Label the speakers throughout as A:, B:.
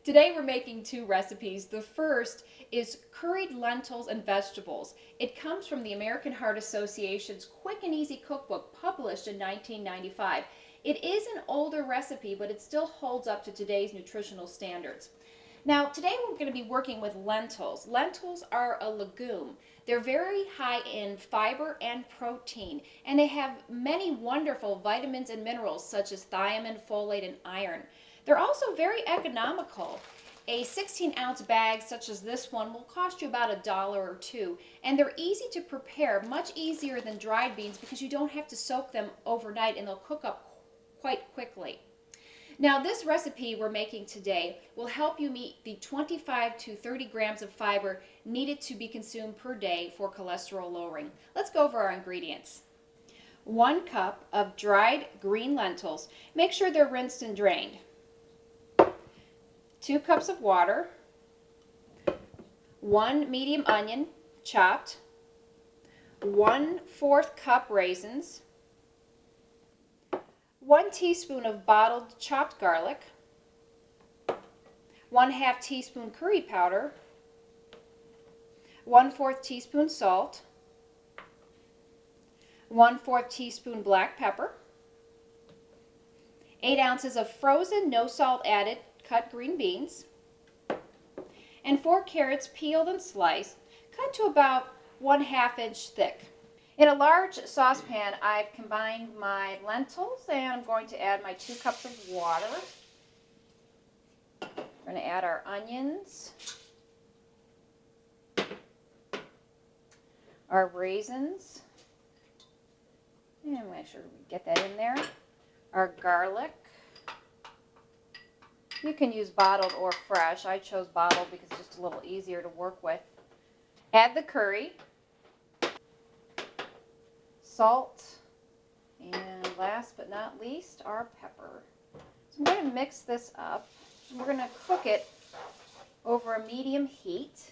A: Today we're making two recipes. The first is curried lentils and vegetables. It comes from the American Heart Association's Quick and Easy Cookbook published in 1995. It is an older recipe, but it still holds up to today's nutritional standards. Now, today we're going to be working with lentils. Lentils are a legume. They're very high in fiber and protein, and they have many wonderful vitamins and minerals such as thiamine, folate, and iron. They're also very economical. A 16-ounce bag such as this one will cost you about $1 or $2, and they're easy to prepare, much easier than dried beans because you don't have to soak them overnight and they'll cook up quite quickly. Now, this recipe we're making today will help you meet the 25 to 30 grams of fiber needed to be consumed per day for cholesterol lowering. Let's go over our ingredients. 1 cup of dried green lentils. Make sure they're rinsed and drained. 2 cups of water. 1 medium onion, chopped. 1/4 cup raisins. 1 teaspoon of bottled chopped garlic, 1/2 teaspoon curry powder, 1/4 teaspoon salt, 1/4 teaspoon black pepper, 8 ounces of frozen, no salt added, cut green beans, and 4 carrots peeled and sliced, cut to about 1/2 inch thick. In a large saucepan, I've combined my lentils and I'm going to add my 2 cups of water. We're going to add our onions, our raisins, and make sure we get that in there, our garlic. You can use bottled or fresh. I chose bottled because it's just a little easier to work with. Add the curry, salt, and last but not least, our pepper. So I'm going to mix this up. We're going to cook it over a medium heat.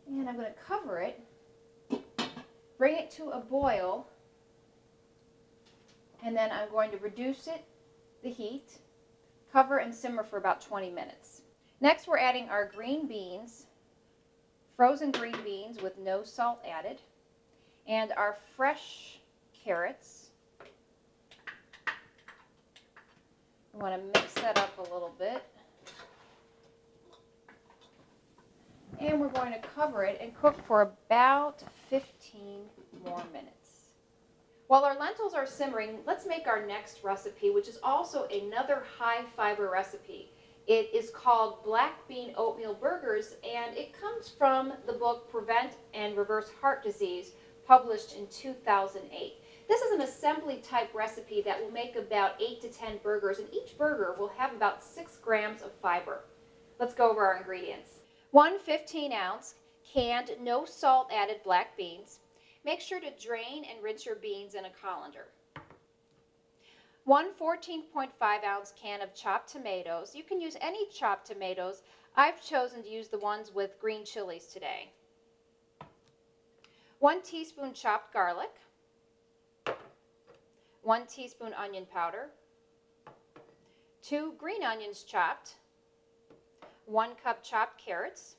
A: And I'm going to cover it, bring it to a boil, and then I'm going to reduce the heat, cover and simmer for about 20 minutes. Next, we're adding our green beans, frozen green beans with no salt added, and our fresh carrots. We want to mix that up a little bit. And we're going to cover it and cook for about 15 more minutes. While our lentils are simmering, let's make our next recipe, which is also another high fiber recipe. It is called black bean oatmeal burgers, and it comes from the book Prevent and Reverse Heart Disease, published in 2008. This is an assembly type recipe that will make about 8 to 10 burgers, and each burger will have about 6 grams of fiber. Let's go over our ingredients. 1 15-ounce canned, no salt added black beans. Make sure to drain and rinse your beans in a colander. 1 14.5-ounce can of chopped tomatoes. You can use any chopped tomatoes. I've chosen to use the ones with green chilies today. 1 teaspoon chopped garlic, 1 teaspoon onion powder, 2 green onions chopped, 1 cup chopped carrots,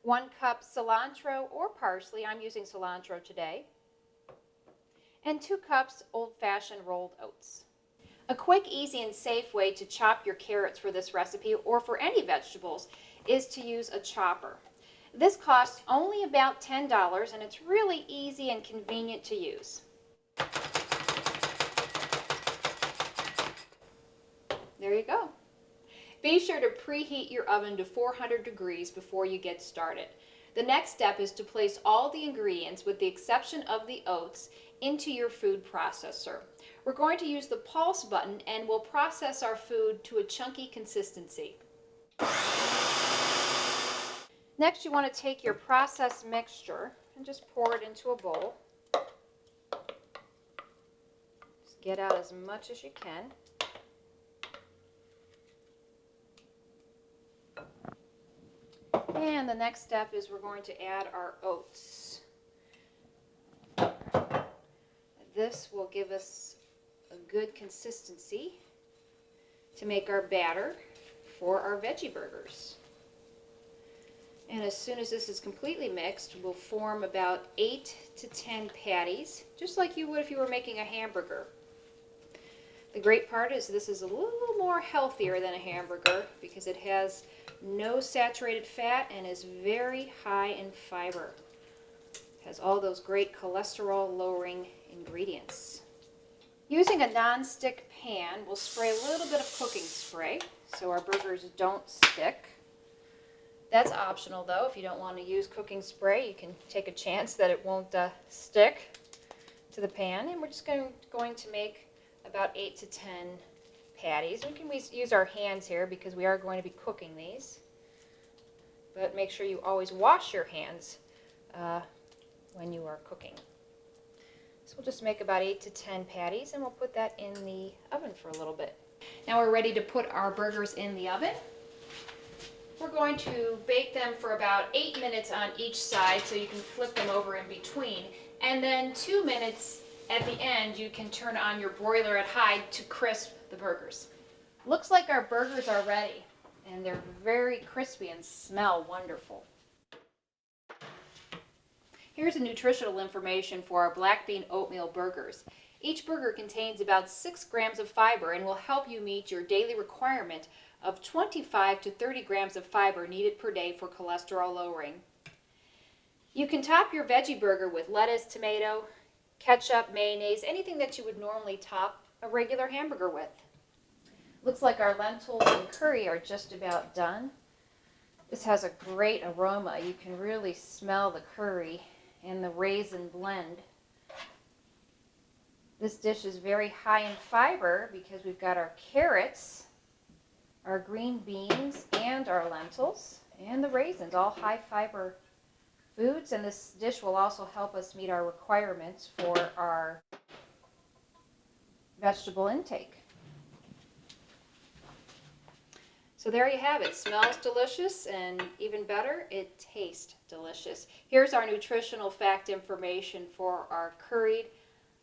A: 1 cup cilantro or parsley, I'm using cilantro today, and 2 cups old-fashioned rolled oats. A quick, easy, and safe way to chop your carrots for this recipe, or for any vegetables, is to use a chopper. This costs only about $10, and it's really easy and convenient to use. There you go. Be sure to preheat your oven to 400 degrees before you get started. The next step is to place all the ingredients, with the exception of the oats, into your food processor. We're going to use the pulse button and we'll process our food to a chunky consistency. Next, you want to take your processed mixture and just pour it into a bowl. Just get out as much as you can. And the next step is we're going to add our oats. This will give us a good consistency to make our batter for our veggie burgers. And as soon as this is completely mixed, we'll form about 8 to 10 patties, just like you would if you were making a hamburger. The great part is this is a little more healthier than a hamburger because it has no saturated fat and is very high in fiber. It has all those great cholesterol-lowering ingredients. Using a non-stick pan, we'll spray a little bit of cooking spray so our burgers don't stick. That's optional though. If you don't want to use cooking spray, you can take a chance that it won't stick to the pan. And we're just going to make about 8 to 10 patties. We can use our hands here because we are going to be cooking these. But make sure you always wash your hands when you are cooking. So we'll just make about 8 to 10 patties and we'll put that in the oven for a little bit. Now we're ready to put our burgers in the oven. We're going to bake them for about 8 minutes on each side so you can flip them over in between. And then 2 minutes at the end you can turn on your broiler at high to crisp the burgers. Looks like our burgers are ready and they're very crispy and smell wonderful. Here's the nutritional information for our black bean oatmeal burgers. Each burger contains about 6 grams of fiber and will help you meet your daily requirement of 25 to 30 grams of fiber needed per day for cholesterol lowering. You can top your veggie burger with lettuce, tomato, ketchup, mayonnaise, anything that you would normally top a regular hamburger with. Looks like our lentils and curry are just about done. This has a great aroma. You can really smell the curry and the raisin blend. This dish is very high in fiber because we've got our carrots, our green beans, and our lentils, and the raisins, all high fiber foods. And this dish will also help us meet our requirements for our vegetable intake. So there you have it. Smells delicious, and even better, it tastes delicious. Here's our nutritional fact information for our curried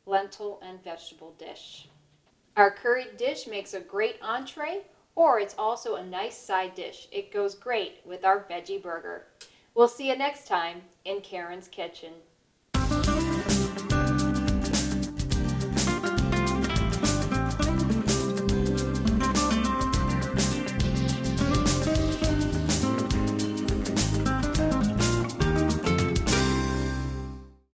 A: lentil and vegetable dish. Our curried dish makes a great entree, or it's also a nice side dish. It goes great with our veggie burger. We'll see you next time in Karen's Kitchen.